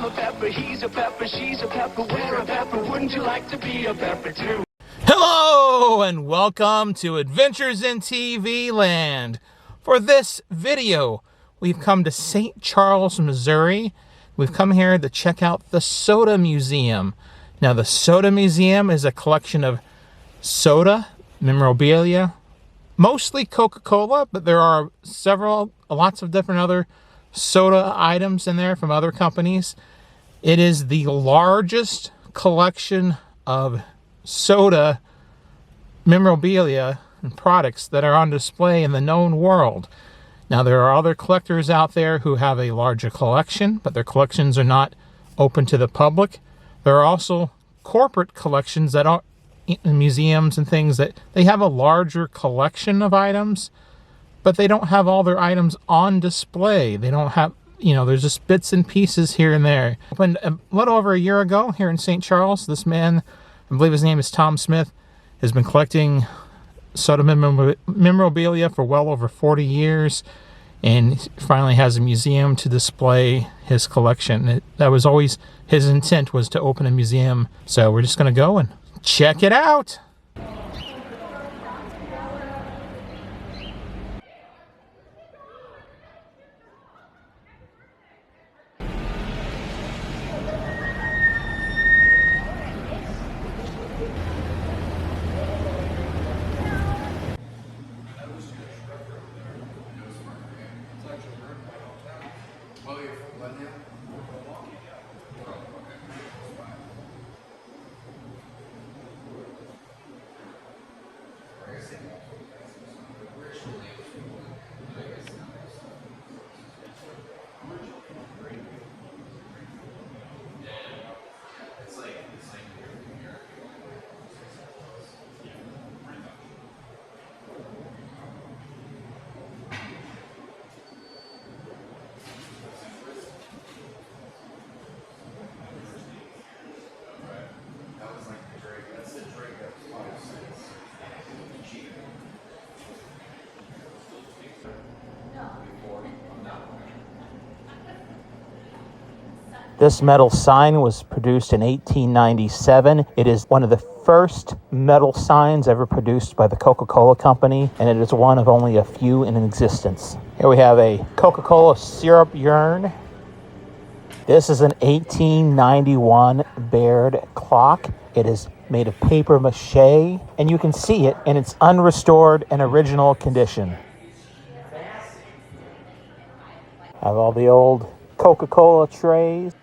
a pepper, he's a pepper, she's a pepper, we're a pepper. Wouldn't you like to be a pepper too? Hello and welcome to Adventures in TV Land. For this video, we've come to St. Charles, Missouri. We've come here to check out the Soda Museum. Now, the Soda Museum is a collection of soda, memorabilia, mostly Coca-Cola, but there are lots of different other soda items in there from other companies. It is the largest collection of soda memorabilia and products that are on display in the known world. Now, there are other collectors out there who have a larger collection, but their collections are not open to the public. There are also corporate collections that are in museums and things that they have a larger collection of items, but they don't have all their items on display. They don't have, there's just bits and pieces here and there. Opened a little over a year ago here in St. Charles. This man, I believe his name is Tom Smith, has been collecting soda memorabilia for well over 40 years, and finally has a museum to display his collection. That was always his intent, was to open a museum. So we're just going to go and check it out. This metal sign was produced in 1897. It is one of the first metal signs ever produced by the Coca-Cola Company, and it is one of only a few in existence. Here we have a Coca-Cola syrup urn. This is an 1891 Baird clock. It is made of paper mache, and you can see it in its unrestored and original condition. Have all the old Coca-Cola trays.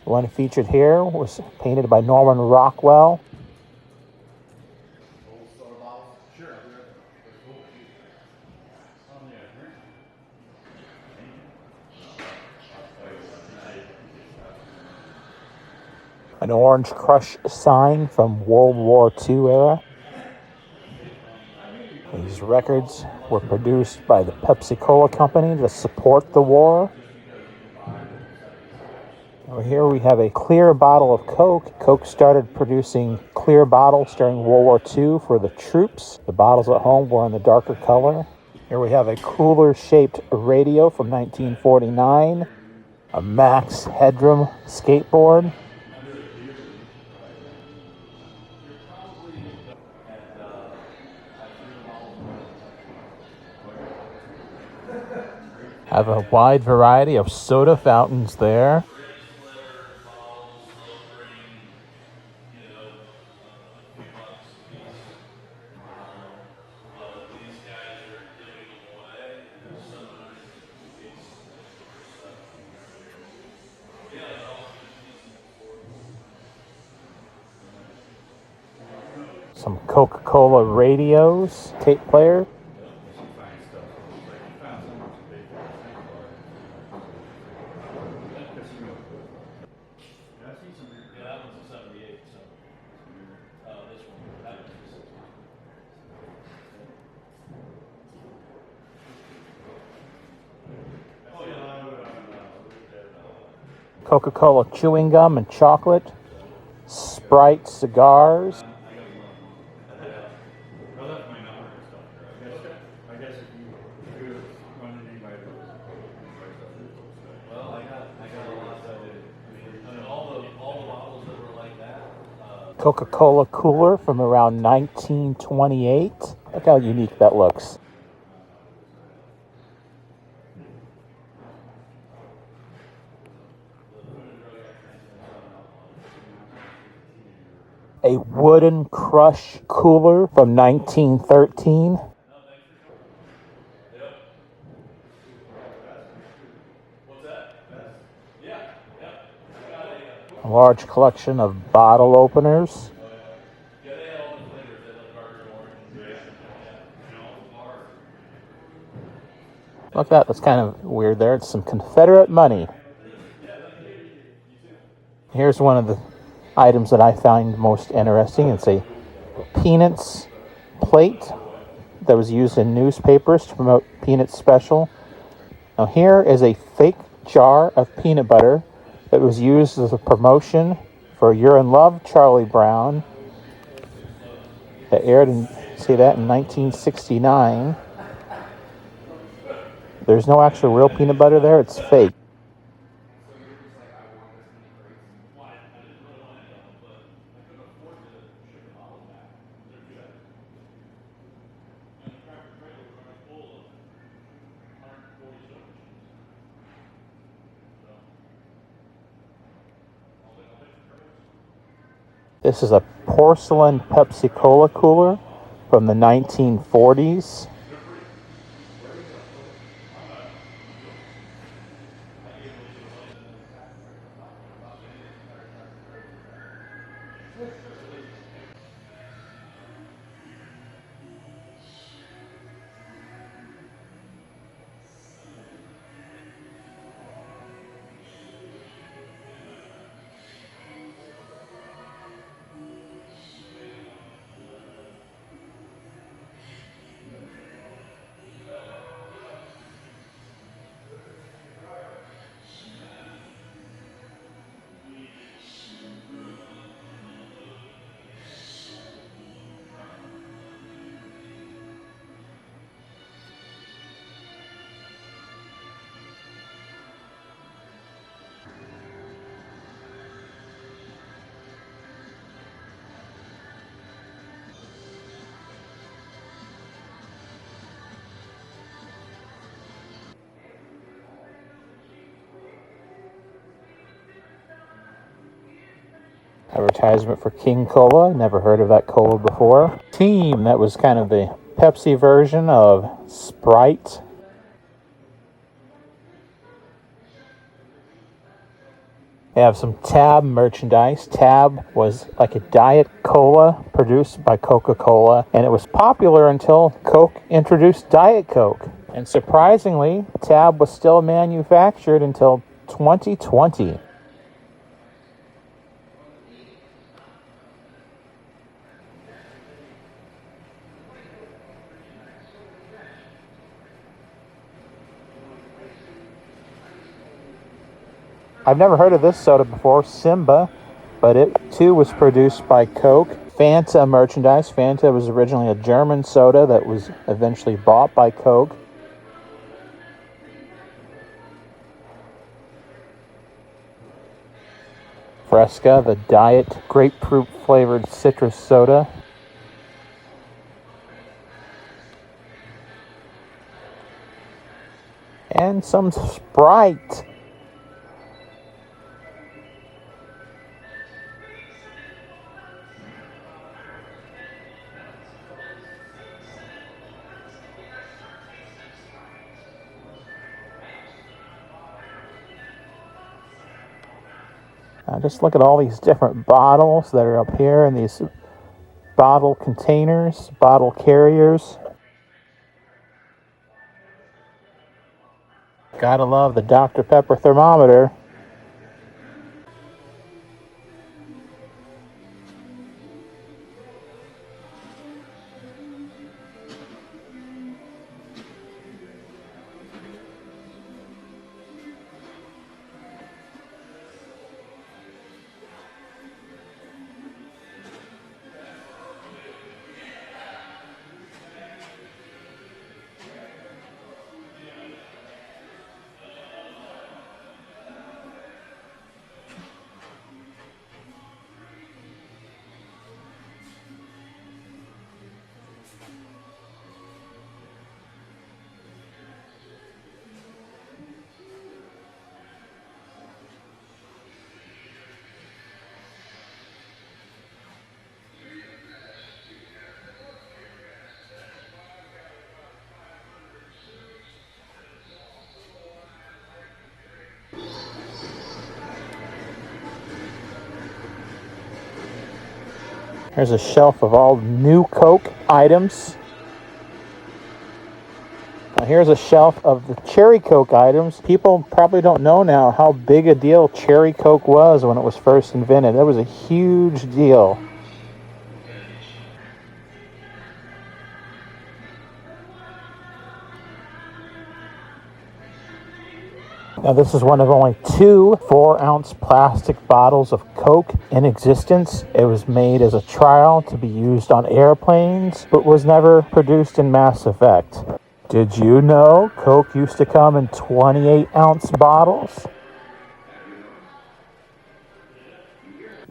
The one featured here was painted by Norman Rockwell. An Orange Crush sign from World War II era. These records were produced by the Pepsi-Cola Company to support the war. Over here we have a clear bottle of Coke. Coke started producing clear bottles during World War II for the troops. The bottles at home were in the darker color. Here we have a cooler-shaped radio from 1949. A Max Headroom skateboard. Have a wide variety of soda fountains there. Some Coca-Cola radios, tape player. Coca-Cola chewing gum and chocolate. Sprite cigars. Coca-Cola cooler from around 1928. Look how unique that looks. A wooden crush cooler from 1913. A large collection of bottle openers. Look at that, that's kind of weird there. It's some Confederate money. Here's one of the items that I find most interesting. It's a Peanuts plate that was used in newspapers to promote Peanuts special. Now here is a fake jar of peanut butter that was used as a promotion for You're in Love, Charlie Brown. That aired in, see that, in 1969. There's no actual real peanut butter there, it's fake. This is a porcelain Pepsi-Cola cooler from the 1940s. Advertisement for King Cola. Never heard of that cola before. Team, that was kind of the Pepsi version of Sprite. They have some Tab merchandise. Tab was like a diet cola produced by Coca-Cola, and it was popular until Coke introduced Diet Coke. And surprisingly, Tab was still manufactured until 2020. I've never heard of this soda before, Simba, but it too was produced by Coke. Fanta merchandise. Fanta was originally a German soda that was eventually bought by Coke. Fresca, the diet grapefruit flavored citrus soda. And some Sprite. Now just look at all these different bottles that are up here in these bottle containers, bottle carriers. Gotta love the Dr. Pepper thermometer. Here's a shelf of all new Coke items. Now here's a shelf of the Cherry Coke items. People probably don't know now how big a deal Cherry Coke was when it was first invented. That was a huge deal. Now this is one of only 2 4-ounce plastic bottles of Coke in existence. It was made as a trial to be used on airplanes, but was never produced in mass effect. Did you know Coke used to come in 28-ounce bottles?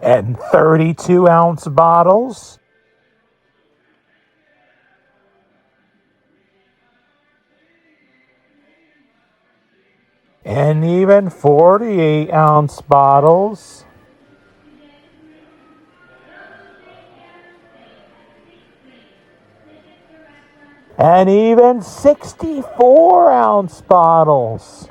And 32-ounce bottles? And even 48-ounce bottles? And even 64-ounce bottles?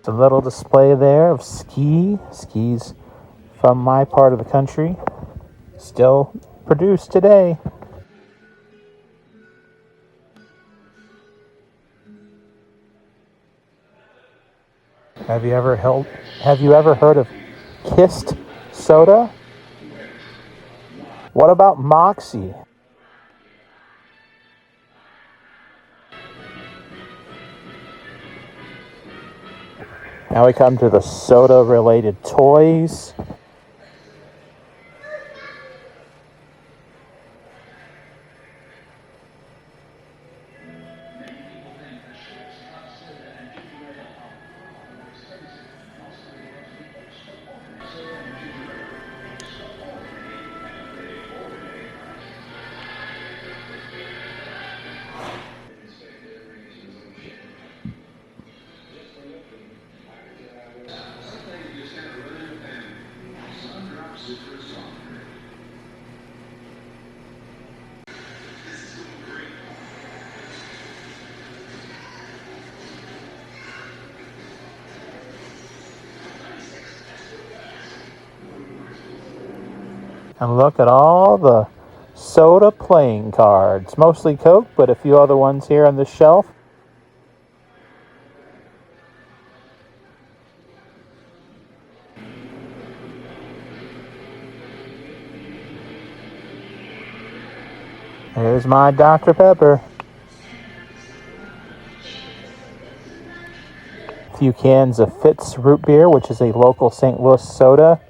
A little display there of skis from my part of the country, still produced today. Have you ever heard of Kist soda? What about Moxie? Now we come to the soda-related toys. And look at all the soda playing cards. Mostly Coke, but a few other ones here on the shelf. Here's my Dr. Pepper. A few cans of Fitz root beer, which is a local St. Louis soda,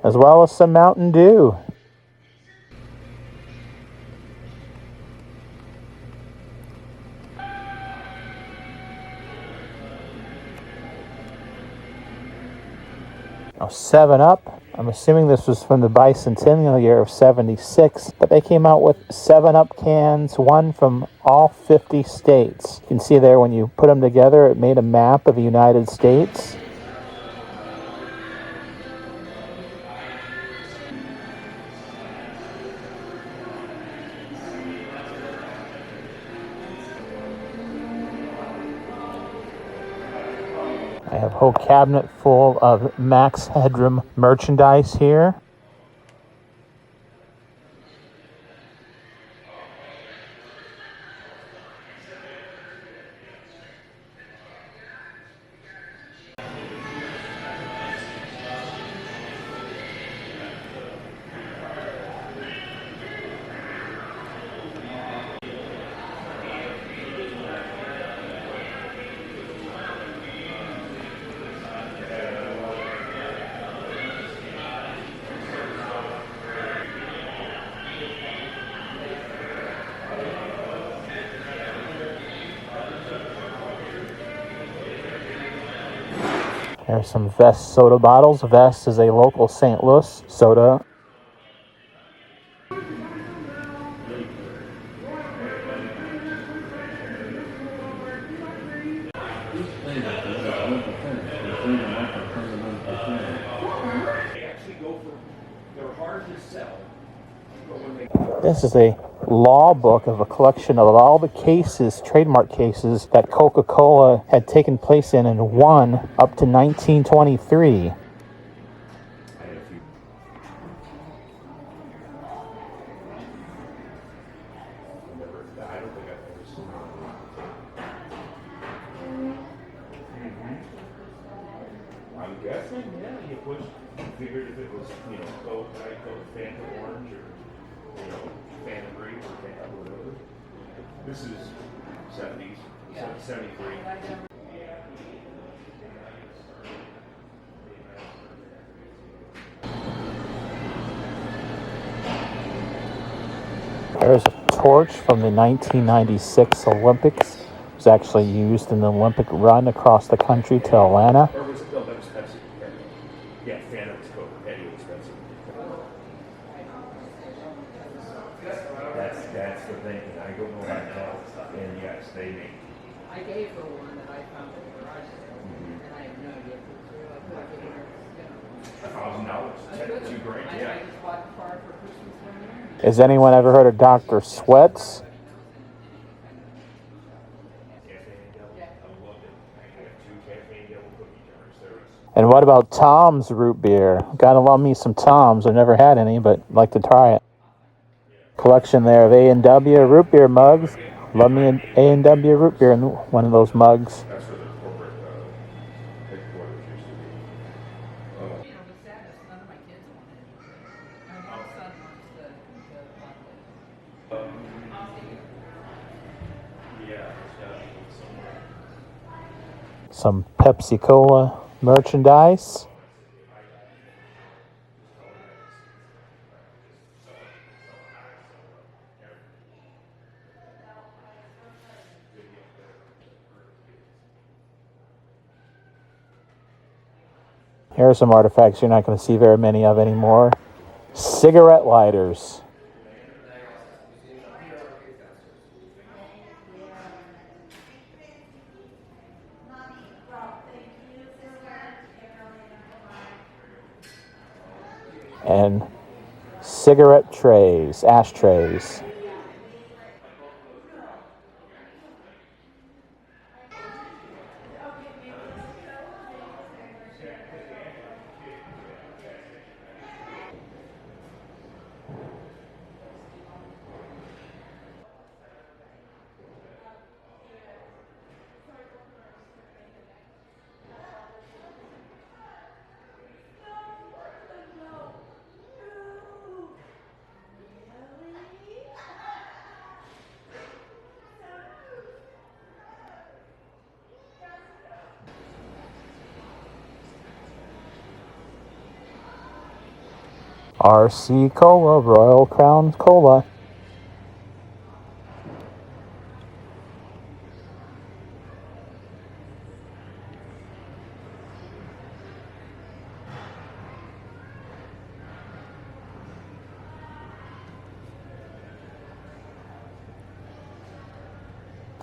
as well as some Mountain Dew. Now 7-Up. I'm assuming this was from the bicentennial year of 76, but they came out with 7-Up cans, one from all 50 states. You can see there when you put them together, it made a map of the United States. I have a whole cabinet full of Max Headroom merchandise here. There's some Vest soda bottles. Vest is a local St. Louis soda. They actually go for, they're hard to sell, This is a law book of a collection of all the cases, trademark cases, that Coca-Cola had taken place in and won up to 1923. I'm guessing, yeah, you figured if it was, Coke, Diet Coke, Fanta Orange, or, Fanta Grape, or Fanta whatever. This is 70s, 73. There's a torch from the 1996 Olympics. It was actually used in the Olympic run across the country to Atlanta. Or was it, no, that was Pepsi. Yeah, Fanta was Coke, Eddie was Pepsi. That's the thing, and I don't know how to tell. And yes, they make. I gave her one that I found in the garage sale, and I have no idea if it's real. I put it in her, $1,000, $2 grand, I yeah. just bought the car for Christmas one year. Has anyone ever heard of Dr. Sweats? And what about Tom's root beer? Gotta love me some Tom's. I've never had any, but I'd like to try it. Collection there of A&W root beer mugs. Love me an A&W root beer in one of those mugs. That's where the corporate headquarters used to be. You know, the sadness, none of my kids want it. My one son wants the Some Pepsi Cola merchandise. Here are some artifacts you're not going to see very many of anymore. Cigarette lighters. And cigarette trays, ashtrays. RC Cola, Royal Crown Cola.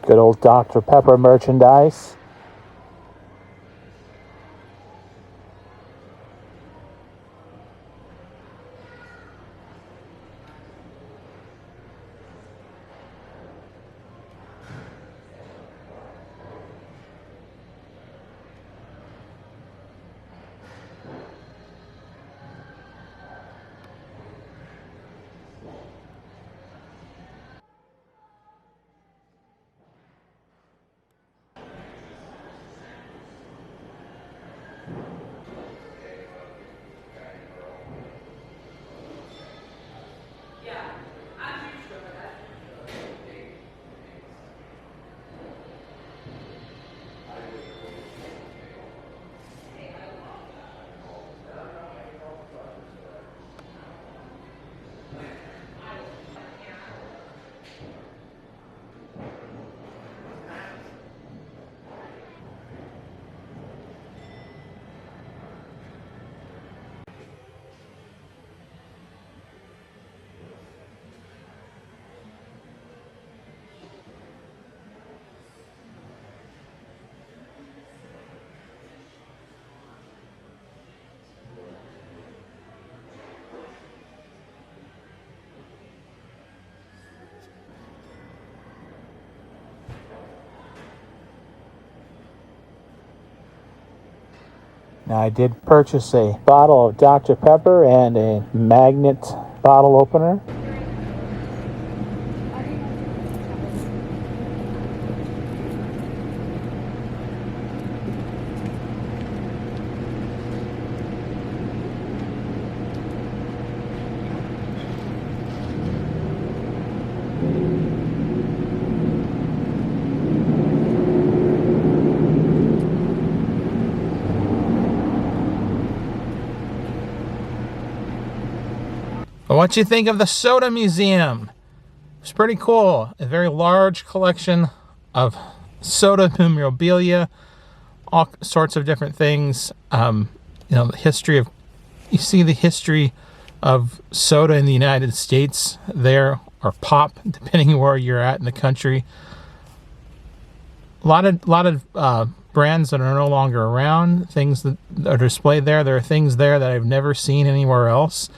Good old Dr. Pepper merchandise. Now, I did purchase a bottle of Dr. Pepper and a magnet bottle opener. What you think of the soda museum? It's pretty cool. A very large collection of soda memorabilia, all sorts of different things. You know, the history of, you see the history of soda in the United States there, or pop, depending where you're at in the country. A lot of brands that are no longer around, things that are displayed there. There are things there that I've never seen anywhere else.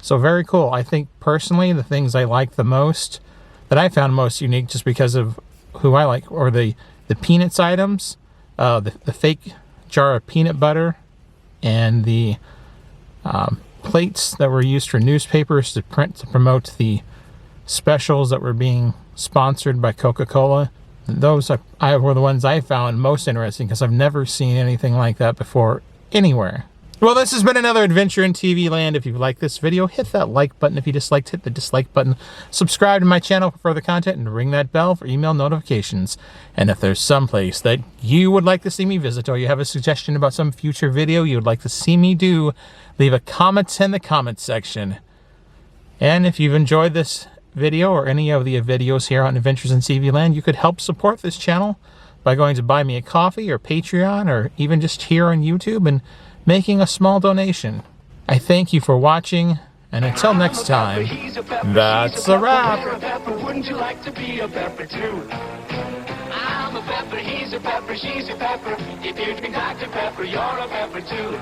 So very cool. I think personally the things I like the most, that I found most unique just because of who I like, or the peanuts items, the fake jar of peanut butter, and the plates that were used for newspapers to print to promote the specials that were being sponsored by Coca-Cola. Those were the ones I found most interesting because I've never seen anything like that before anywhere. Well, this has been another adventure in TV land. If you liked this video, hit that like button. If you disliked, hit the dislike button. Subscribe to my channel for further content and ring that bell for email notifications. And if there's some place that you would like to see me visit, or you have a suggestion about some future video you would like to see me do, leave a comment in the comment section. And if you've enjoyed this video or any of the videos here on Adventures in TV Land, you could help support this channel by going to Buy Me a Coffee or Patreon, or even just here on YouTube and making a small donation. I thank you for watching, and until next time, that's a wrap. Wouldn't you like to be a pepper too? I'm a pepper, he's a pepper, she's a pepper. If you drink Dr. Pepper, you're a pepper too.